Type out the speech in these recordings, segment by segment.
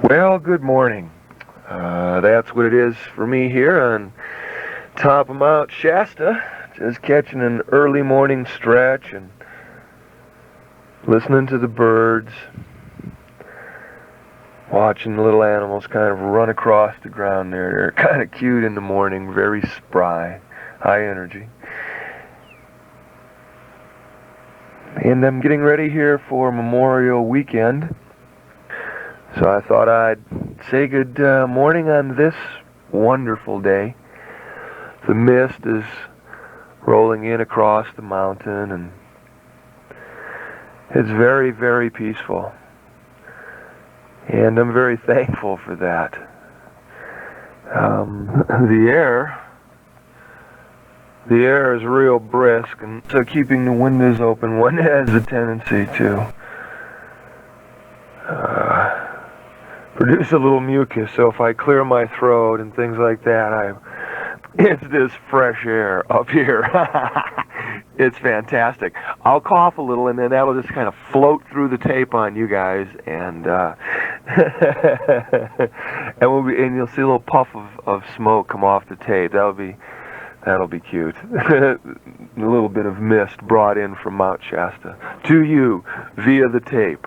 Well, good morning. That's what it is for me here on top of Mount Shasta, just catching an early morning stretch and listening to the birds, watching the little animals kind of run across the ground there. They're kind of cute in the morning, very spry, high energy. And I'm getting ready here for Memorial Weekend. So I thought I'd say good morning on this wonderful day. The mist is rolling in across the mountain, and it's very, very peaceful. And I'm very thankful for that. The air is real brisk, and so keeping the windows open, one has a tendency to produce a little mucus. So if I clear my throat and things like that, it's this fresh air up here. It's fantastic. I'll cough a little, and then that'll just kind of float through the tape on you guys, and and you'll see a little puff of smoke come off the tape. That'll be cute. A little bit of mist brought in from Mount Shasta to you via the tape.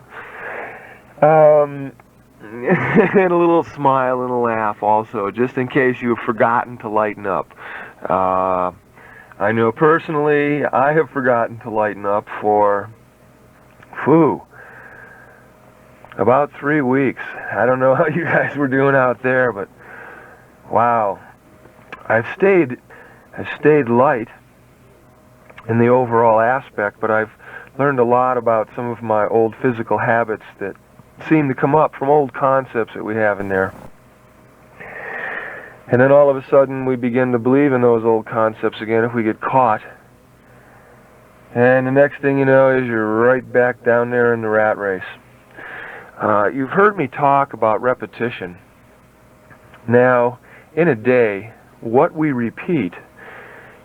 And a little smile and a laugh also, just in case you've forgotten to lighten up. I know personally I have forgotten to lighten up for, about 3 weeks. I don't know how you guys were doing out there, but wow. I've stayed light in the overall aspect, but I've learned a lot about some of my old physical habits that seem to come up from old concepts that we have in there. And then all of a sudden we begin to believe in those old concepts again if we get caught. And the next thing you know is you're right back down there in the rat race. You've heard me talk about repetition. Now, in a day, what we repeat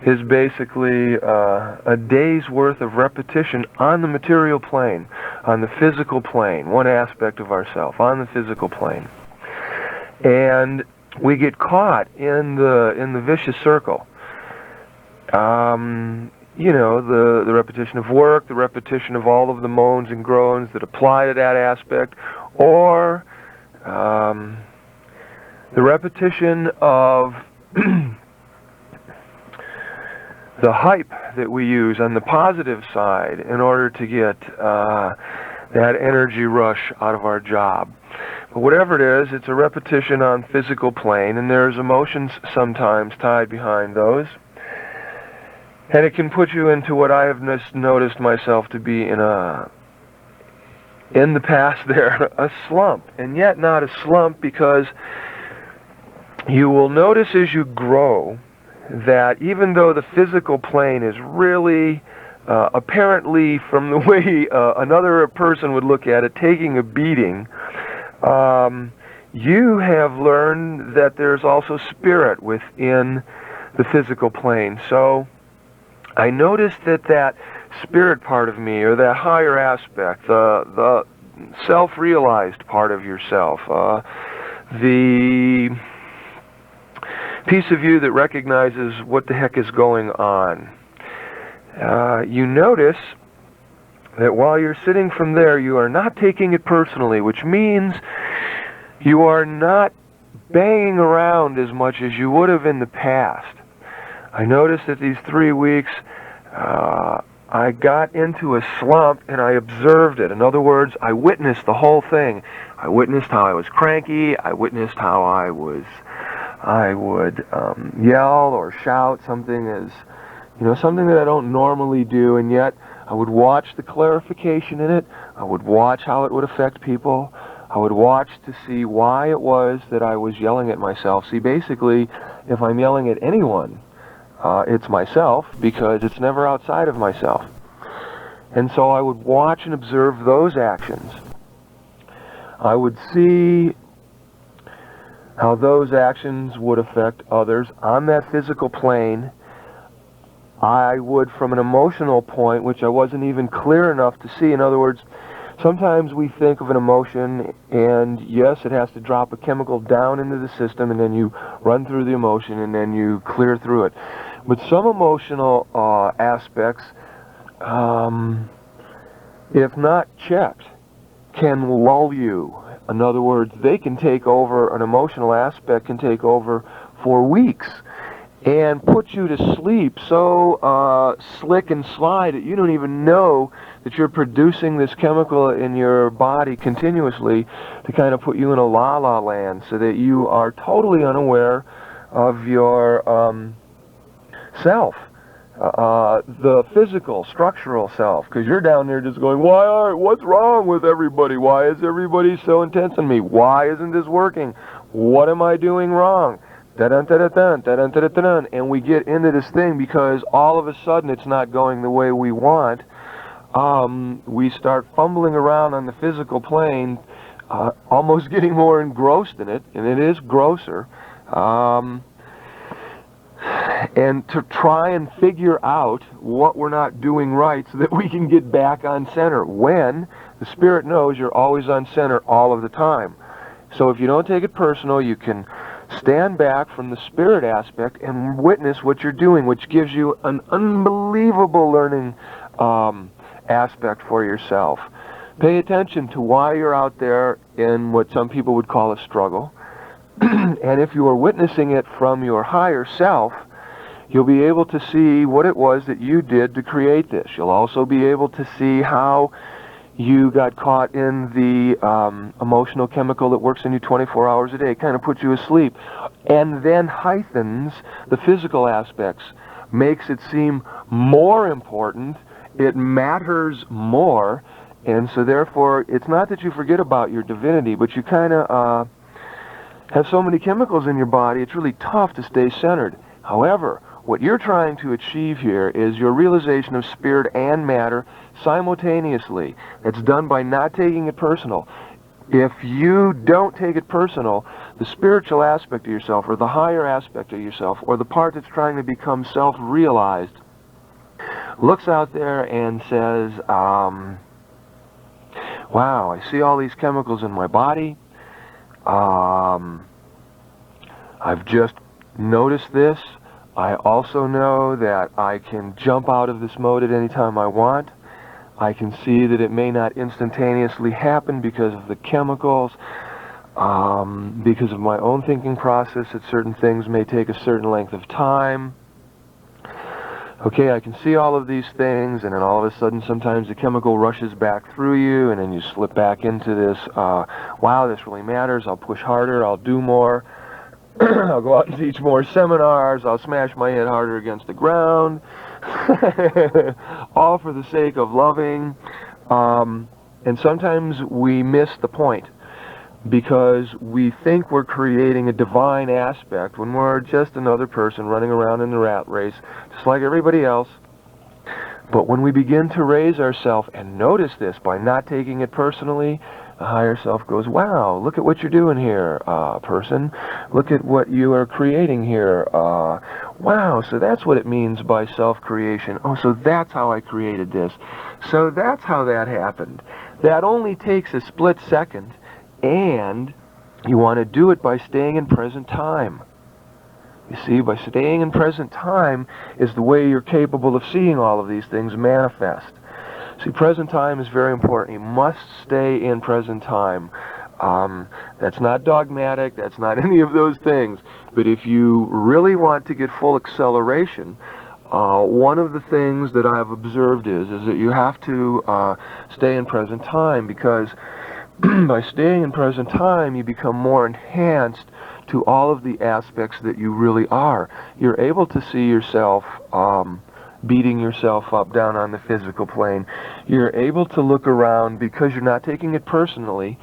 is basically a day's worth of repetition on the material plane, on the physical plane, one aspect of ourself, on the physical plane. And we get caught in the vicious circle. The repetition of work, the repetition of all of the moans and groans that apply to that aspect, or the repetition of the hype that we use on the positive side in order to get that energy rush out of our job. But whatever it is, it's a repetition on physical plane, and there's emotions sometimes tied behind those. And it can put you into what I have noticed myself to be in the past there, a slump. And yet not a slump, because you will notice as you grow that even though the physical plane is really, apparently from the way another person would look at it, taking a beating, you have learned that there's also spirit within the physical plane. So I noticed that spirit part of me, or that higher aspect, the self-realized part of yourself, the piece of you that recognizes what the heck is going on. You notice that while you're sitting from there, you are not taking it personally, which means you are not banging around as much as you would have in the past. I noticed that these 3 weeks, I got into a slump and I observed it. In other words, I witnessed the whole thing. I witnessed how I was cranky. I witnessed how I would yell or shout something that I don't normally do, and yet I would watch the clarification in it. I would watch how it would affect people. I would watch to see why it was that I was yelling at myself. See, basically, if I'm yelling at anyone, it's myself, because it's never outside of myself. And so I would watch and observe those actions. I would see how those actions would affect others on that physical plane. I would, from an emotional point, which I wasn't even clear enough to see, in other words, Sometimes we think of an emotion, and yes, it has to drop a chemical down into the system, and then you run through the emotion, and then you clear through it. But some emotional aspects, if not checked, can lull you. In other words, they can take over, an emotional aspect can take over for weeks and put you to sleep so slick and sly that you don't even know that you're producing this chemical in your body continuously to kind of put you in a la-la land, so that you are totally unaware of your self. The physical, structural self, because you're down there just going, what's wrong with everybody? Why is everybody so intense on me? Why isn't this working? What am I doing wrong? Da-dun, da-dun, da-dun, da-dun, da-dun. And we get into this thing because all of a sudden it's not going the way we want. We start fumbling around on the physical plane, almost getting more engrossed in it, and it is grosser. And to try and figure out what we're not doing right so that we can get back on center, when the Spirit knows you're always on center all of the time. So if you don't take it personal, you can stand back from the Spirit aspect and witness what you're doing, which gives you an unbelievable learning aspect for yourself. Pay attention to why you're out there in what some people would call a struggle. And if you are witnessing it from your higher self, you'll be able to see what it was that you did to create this. You'll also be able to see how you got caught in the emotional chemical that works in you 24 hours a day, kind of puts you asleep, and then heightens the physical aspects, makes it seem more important, it matters more, and so therefore it's not that you forget about your divinity, but you kind of have so many chemicals in your body, it's really tough to stay centered. However, what you're trying to achieve here is your realization of spirit and matter simultaneously. It's done by not taking it personal. If you don't take it personal, the spiritual aspect of yourself, or the higher aspect of yourself, or the part that's trying to become self-realized, looks out there and says, wow, I see all these chemicals in my body. I've just noticed this. I also know that I can jump out of this mode at any time I want. I can see that it may not instantaneously happen because of the chemicals, because of my own thinking process, that certain things may take a certain length of time. Okay, I can see all of these things, and then all of a sudden sometimes the chemical rushes back through you, and then you slip back into this, wow, this really matters, I'll push harder, I'll do more, I'll go out and teach more seminars, I'll smash my head harder against the ground, all for the sake of loving, and sometimes we miss the point, because we think we're creating a divine aspect when we're just another person running around in the rat race, just like everybody else. But when we begin to raise ourselves and notice this by not taking it personally, the higher self goes, wow, look at what you're doing here, person. Look at what you are creating here. Wow, so that's what it means by self-creation. Oh, so that's how I created this. So that's how that happened. That only takes a split second. And you want to do it by staying in present time. You see, by staying in present time is the way you're capable of seeing all of these things manifest. See, present time is very important. You must stay in present time. That's not dogmatic, that's not any of those things. But if you really want to get full acceleration, one of the things that I've observed is that you have to stay in present time, because by staying in present time, you become more enhanced to all of the aspects that you really are. You're able to see yourself beating yourself up down on the physical plane. You're able to look around, because you're not taking it personally,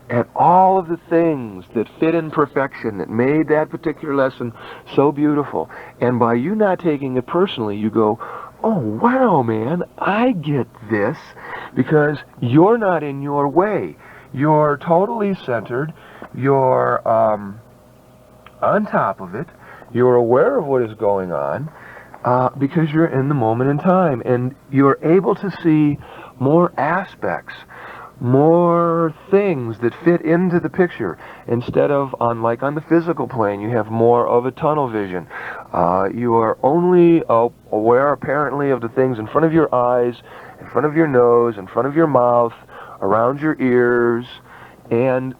at all of the things that fit in perfection, that made that particular lesson so beautiful. And by you not taking it personally, you go, oh, wow, man, I get this, because you're not in your way. You're totally centered, you're on top of it, you're aware of what is going on, because you're in the moment in time, and you're able to see more aspects, more things that fit into the picture. Instead of, like on the physical plane, you have more of a tunnel vision. You are only aware, apparently, of the things in front of your eyes, in front of your nose, in front of your mouth, around your ears, and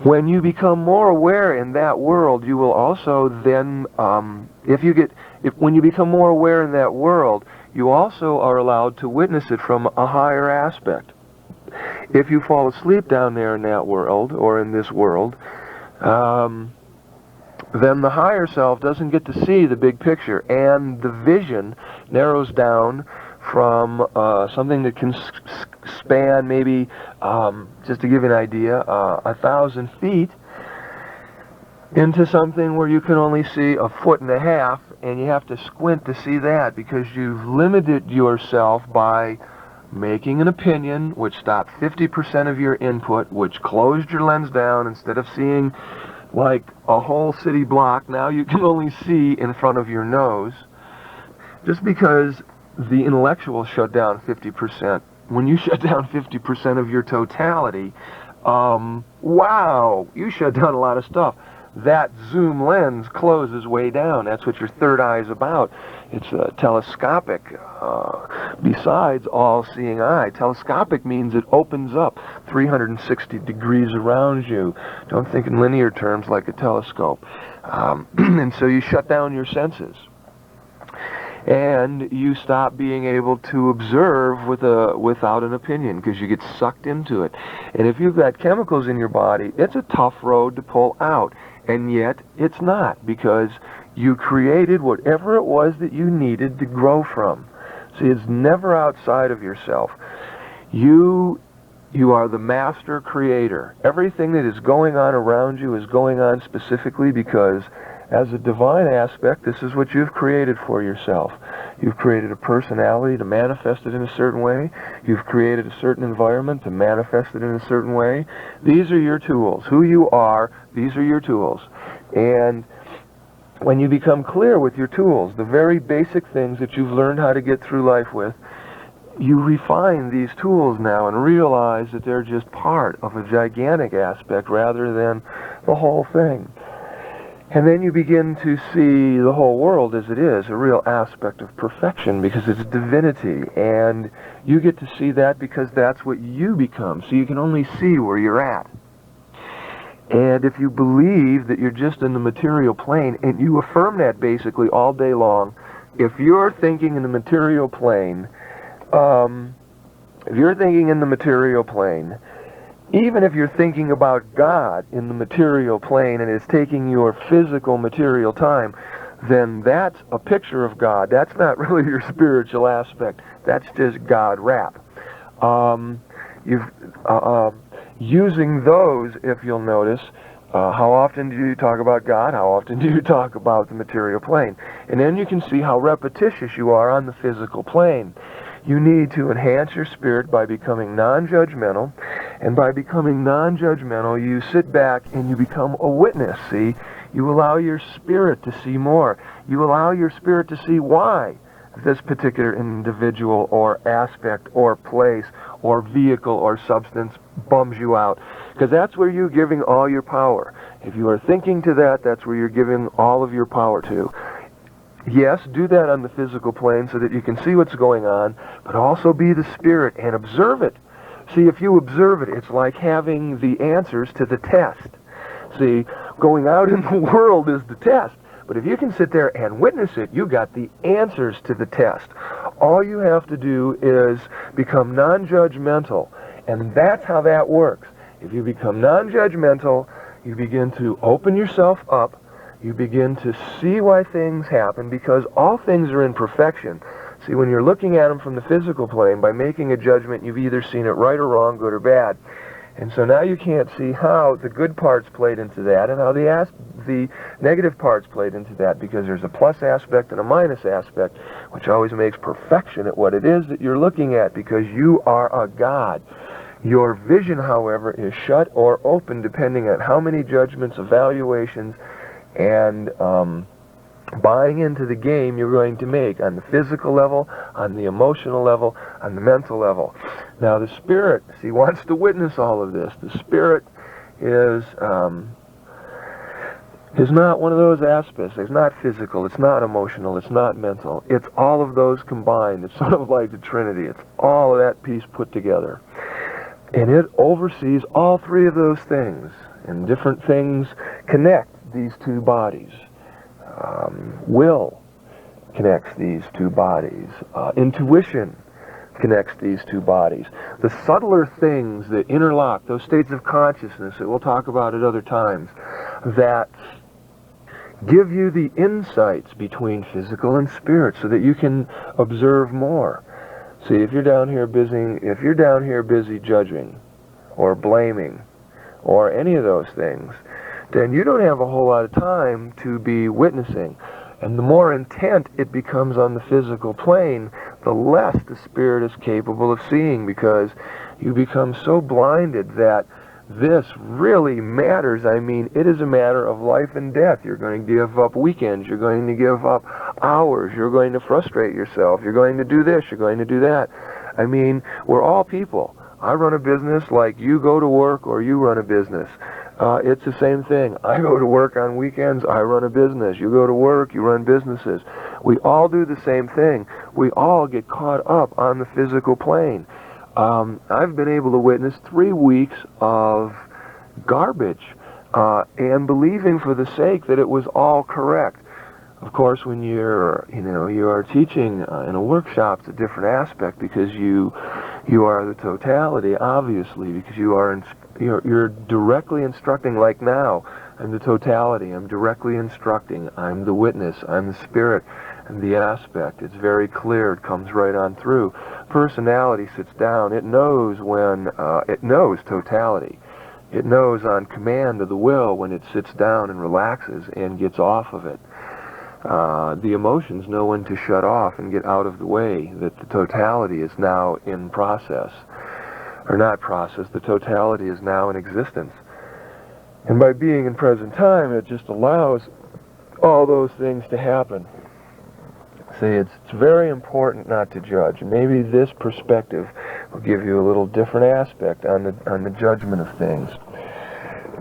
when you become more aware in that world, you will also then, when you become more aware in that world, you also are allowed to witness it from a higher aspect. If you fall asleep down there in that world, or in this world, then the higher self doesn't get to see the big picture, and the vision narrows down from something that can span maybe, just to give you an idea, 1,000 feet, into something where you can only see 1.5 feet, and you have to squint to see that because you've limited yourself by making an opinion, which stopped 50% of your input, which closed your lens down. Instead of seeing like a whole city block, now you can only see in front of your nose, just because the intellectual shut down 50%. When you shut down 50% of your totality, wow, you shut down a lot of stuff. That zoom lens closes way down. That's what your third eye is about. It's telescopic, besides all-seeing eye. Telescopic means it opens up 360 degrees around you. Don't think in linear terms like a telescope. And so you shut down your senses. And you stop being able to observe without an opinion, because you get sucked into it. And if you've got chemicals in your body, it's a tough road to pull out. And yet, it's not, because you created whatever it was that you needed to grow from. See, it's never outside of yourself. You are the master creator. Everything that is going on around you is going on specifically because, as a divine aspect, this is what you've created for yourself. You've created a personality to manifest it in a certain way. You've created a certain environment to manifest it in a certain way. These are your tools. Who you are, these are your tools. And when you become clear with your tools, the very basic things that you've learned how to get through life with, you refine these tools now and realize that they're just part of a gigantic aspect rather than the whole thing. And then you begin to see the whole world as it is, a real aspect of perfection, because it's divinity. And you get to see that because that's what you become. So you can only see where you're at. And if you believe that you're just in the material plane, and you affirm that basically all day long, if you're thinking in the material plane, even if you're thinking about God in the material plane and it's taking your physical material time, then that's a picture of God. That's not really your spiritual aspect. That's just God rap. Using those, if you'll notice, how often do you talk about God? How often do you talk about the material plane? And then you can see how repetitious you are on the physical plane. You need to enhance your spirit by becoming non-judgmental, and by becoming non-judgmental, you sit back and you become a witness, see? You allow your spirit to see more. You allow your spirit to see why this particular individual or aspect or place or vehicle or substance bums you out. Because that's where you're giving all your power. If you are thinking to that, that's where you're giving all of your power to. Yes, do that on the physical plane so that you can see what's going on, but also be the spirit and observe it. See, if you observe it, it's like having the answers to the test. See, going out in the world is the test, but if you can sit there and witness it, you got the answers to the test. All you have to do is become non-judgmental, and that's how that works. If you become non-judgmental, you begin to open yourself up. You begin to see why things happen, because all things are in perfection. See, when you're looking at them from the physical plane, by making a judgment, you've either seen it right or wrong, good or bad. And so now you can't see how the good parts played into that and how the negative parts played into that, because there's a plus aspect and a minus aspect, which always makes perfection at what it is that you're looking at, because you are a God. Your vision, however, is shut or open depending on how many judgments, evaluations, and buying into the game you're going to make on the physical level, on the emotional level, on the mental level. Now the spirit, see, wants to witness all of this. The spirit is not one of those aspects. It's not physical, it's not emotional, it's not mental. It's all of those combined. It's sort of like the Trinity. It's all of that piece put together. And it oversees all three of those things. And different things connect these two bodies. Will connects these two bodies. Intuition connects these two bodies. The subtler things that interlock, those states of consciousness that we'll talk about at other times, that give you the insights between physical and spirit so that you can observe more. See, if you're down here busy judging or blaming or any of those things, then you don't have a whole lot of time to be witnessing. And the more intent it becomes on the physical plane, the less the spirit is capable of seeing, because you become so blinded that this really matters. I mean, it is a matter of life and death. You're going to give up weekends. You're going to give up hours. You're going to frustrate yourself. You're going to do this. You're going to do that. I mean, we're all people. I run a business like you go to work or you run a business. It's the same thing. I go to work on weekends. I run a business. You go to work. You run businesses. We all do the same thing. We all get caught up on the physical plane. I've been able to witness 3 weeks of garbage and believing for the sake that it was all correct. Of course, when you are teaching in a workshop, it's a different aspect, because you are the totality, obviously, because you're directly instructing. Like now, I'm the totality. I'm directly instructing. I'm the witness. I'm the spirit. And the aspect, it's very clear, it comes right on through. Personality sits down, it knows it knows totality. It knows on command of the will when it sits down and relaxes and gets off of it. The emotions know when to shut off and get out of the way, that the totality is now in process. Or not process, the totality is now in existence. And by being in present time, it just allows all those things to happen. See, it's very important not to judge. Maybe this perspective will give you a little different aspect on the judgment of things.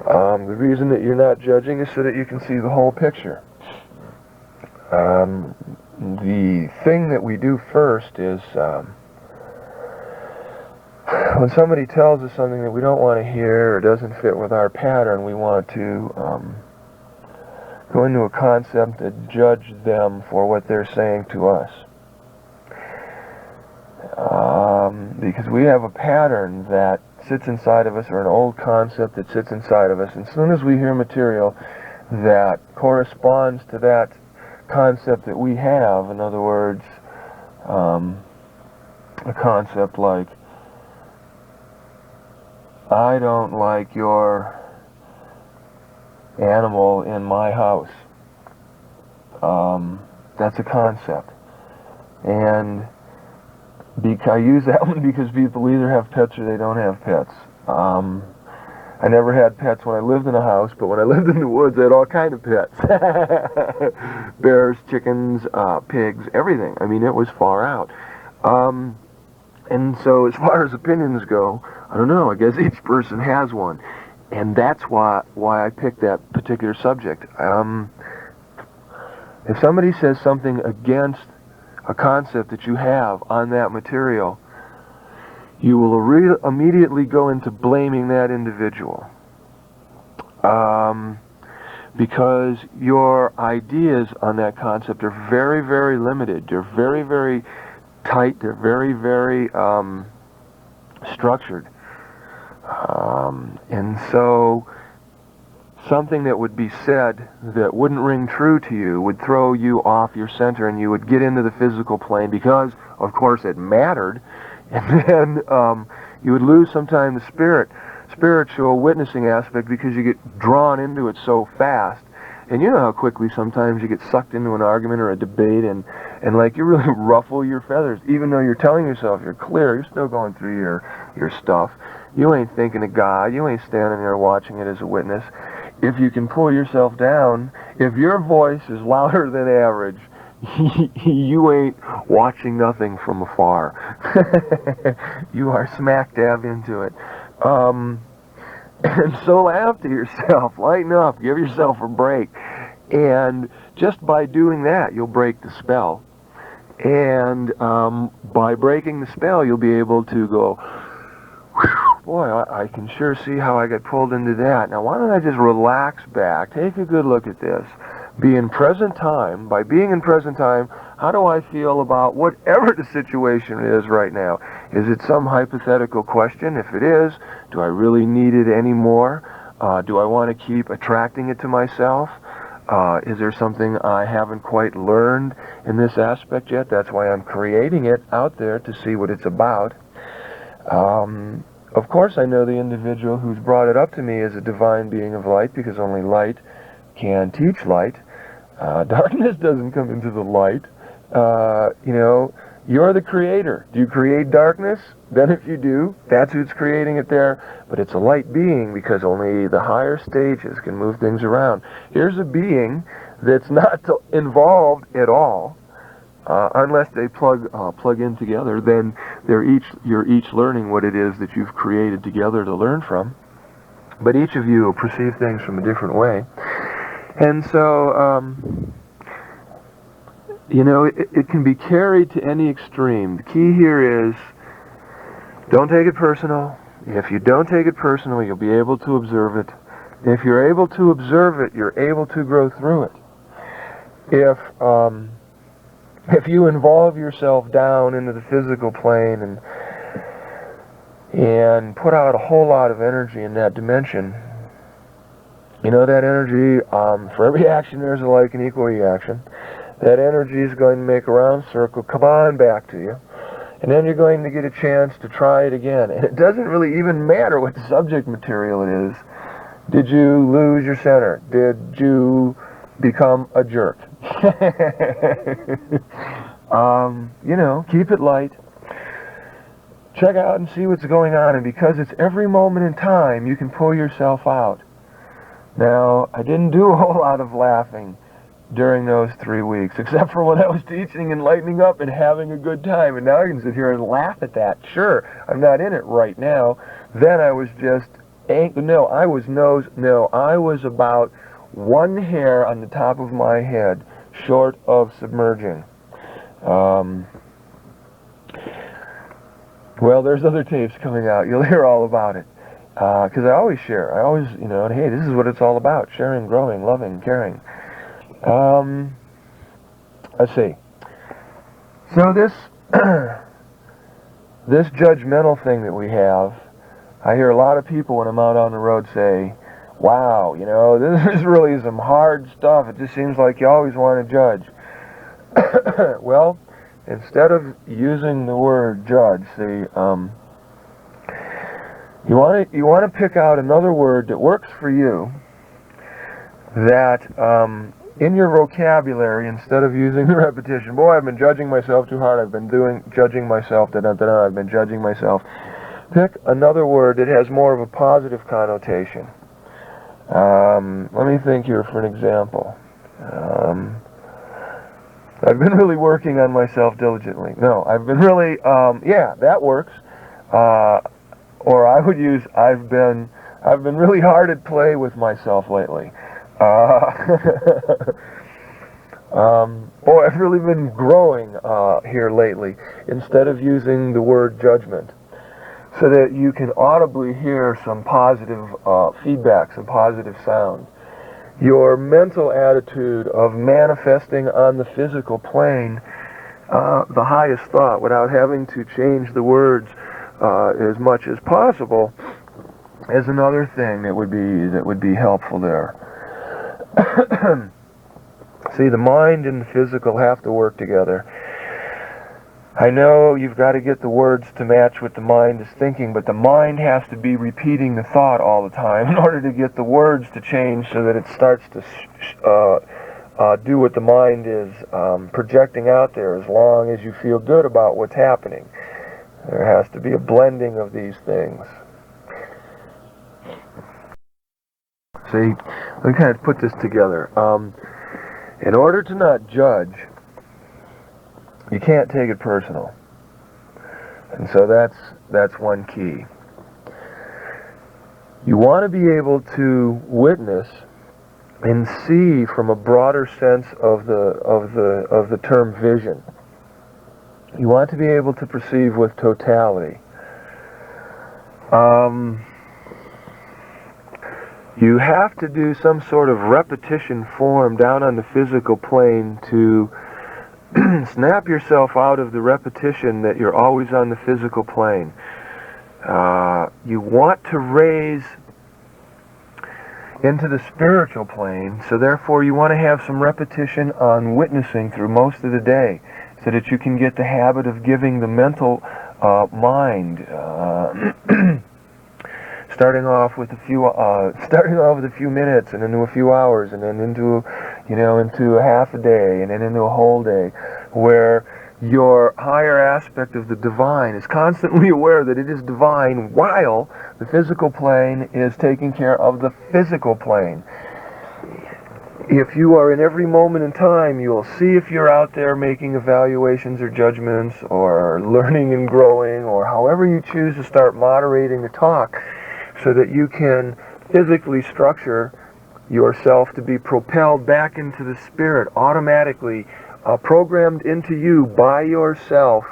The reason that you're not judging is so that you can see the whole picture. The thing that we do first is when somebody tells us something that we don't want to hear or doesn't fit with our pattern, we want to go into a concept and judge them for what they're saying to us. Because we have a pattern that sits inside of us, or an old concept that sits inside of us, and as soon as we hear material that corresponds to that concept that we have, in other words, a concept like, I don't like your animal in my house. That's a concept. And I use that one because people either have pets or they don't have pets. I never had pets when I lived in a house, but when I lived in the woods, I had all kinds of pets. Bears, chickens, pigs, everything. I mean, it was far out. And so as far as opinions go, I don't know, I guess each person has one. And that's why I picked that particular subject. If somebody says something against a concept that you have on that material, you will immediately go into blaming that individual. Because your ideas on that concept are very, very limited. They're very, very tight. They're very, very structured. And so something that would be said that wouldn't ring true to you would throw you off your center, and you would get into the physical plane because, of course, it mattered. And then you would lose sometimes the spiritual witnessing aspect, because you get drawn into it so fast. And you know how quickly sometimes you get sucked into an argument or a debate, and like you really ruffle your feathers. Even though you're telling yourself you're clear, you're still going through your stuff. You ain't thinking of God. You ain't standing there watching it as a witness. if you can pull yourself down, if your voice is louder than average, you ain't watching nothing from afar. You are smack dab into it. And so laugh to yourself, lighten up, give yourself a break. And just by doing that, you'll break the spell. And by breaking the spell, you'll be able to go, boy, I can sure see how I got pulled into that. Now, why don't I just relax back, take a good look at this, be in present time. By being in present time, how do I feel about whatever the situation is right now? Is it some hypothetical question? If it is, do I really need it anymore? Do I want to keep attracting it to myself? Is there something I haven't quite learned in this aspect yet? That's why I'm creating it out there to see what it's about. Of course, I know the individual who's brought it up to me is a divine being of light, because only light can teach light. Darkness doesn't come into the light. You're the creator. Do you create darkness? Then if you do, that's who's creating it there. But it's a light being, because only the higher stages can move things around. Here's a being that's not involved at all, unless they plug in together. Then you're each learning what it is that you've created together to learn from. But each of you will perceive things from a different way. And so, it can be carried to any extreme. The key here is, don't take it personal. If you don't take it personal, you'll be able to observe it. If you're able to observe it, you're able to grow through it. If you involve yourself down into the physical plane and put out a whole lot of energy in that dimension, that energy, for every action there's a like and equal reaction. That energy is going to make a round circle, come on back to you. And then you're going to get a chance to try it again. And it doesn't really even matter what the subject material it is. Did you lose your center? Did you become a jerk? Keep it light. Check out and see what's going on. And because it's every moment in time, you can pull yourself out. Now, I didn't do a whole lot of laughing during those 3 weeks, except for when I was teaching and lightening up and having a good time. And now I can sit here and laugh at that. Sure, I'm not in it right now. Then I was just, I was about one hair on the top of my head short of submerging. Well, there's other tapes coming out. You'll hear all about it. Because I always share. Hey, this is what it's all about. Sharing, growing, loving, caring. Let's see. So this this judgmental thing that we have, I hear a lot of people when I'm out on the road say, wow, this is really some hard stuff. It just seems like you always want to judge. Well, instead of using the word judge, see, you want to pick out another word that works for you, that in your vocabulary, instead of using the repetition, boy, I've been judging myself too hard, I've been judging myself, I've been judging myself. Pick another word that has more of a positive connotation. Let me think here for an example. I've been really working on myself diligently. No, I've been really, that works. Or I would use, I've been really hard at play with myself lately. I've really been growing here lately, instead of using the word judgment, so that you can audibly hear some positive feedback, some positive sound. Your mental attitude of manifesting on the physical plane the highest thought without having to change the words as much as possible is another thing that would be helpful there. See, the mind and the physical have to work together. I know you've got to get the words to match what the mind is thinking, but the mind has to be repeating the thought all the time in order to get the words to change so that it starts to do what the mind is projecting out there, as long as you feel good about what's happening. There has to be a blending of these things. See, let me kind of put this together. In order to not judge, you can't take it personal. And so that's one key. You want to be able to witness and see from a broader sense of the term vision. You want to be able to perceive with totality. You have to do some sort of repetition form down on the physical plane to snap yourself out of the repetition that you're always on the physical plane. You want to raise into the spiritual plane, so therefore you want to have some repetition on witnessing through most of the day, so that you can get the habit of giving the mental mind, starting off with a few minutes, and into a few hours, and then into a half a day, and then into a whole day, where your higher aspect of the divine is constantly aware that it is divine while the physical plane is taking care of the physical plane. If you are in every moment in time, you'll see if you're out there making evaluations or judgments or learning and growing, or however you choose to start moderating the talk, so that you can physically structure yourself to be propelled back into the spirit automatically, programmed into you by yourself,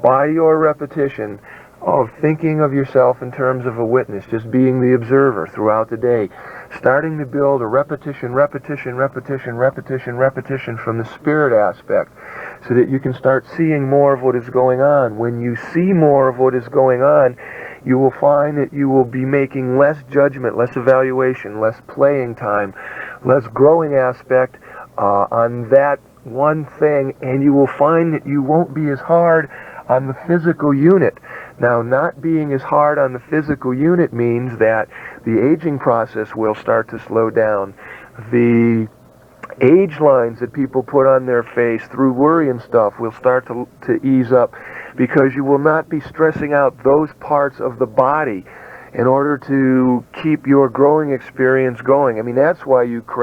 by your repetition of thinking of yourself in terms of a witness, just being the observer throughout the day, starting to build a repetition from the spirit aspect, so that you can start seeing more of what is going on. When you see more of what is going on, you will find that you will be making less judgment, less evaluation, less playing time, less growing aspect on that one thing, and you will find that you won't be as hard on the physical unit. Now, not being as hard on the physical unit means that the aging process will start to slow down. The age lines that people put on their face through worry and stuff will start to ease up, because you will not be stressing out those parts of the body in order to keep your growing experience going. I mean, that's why you crave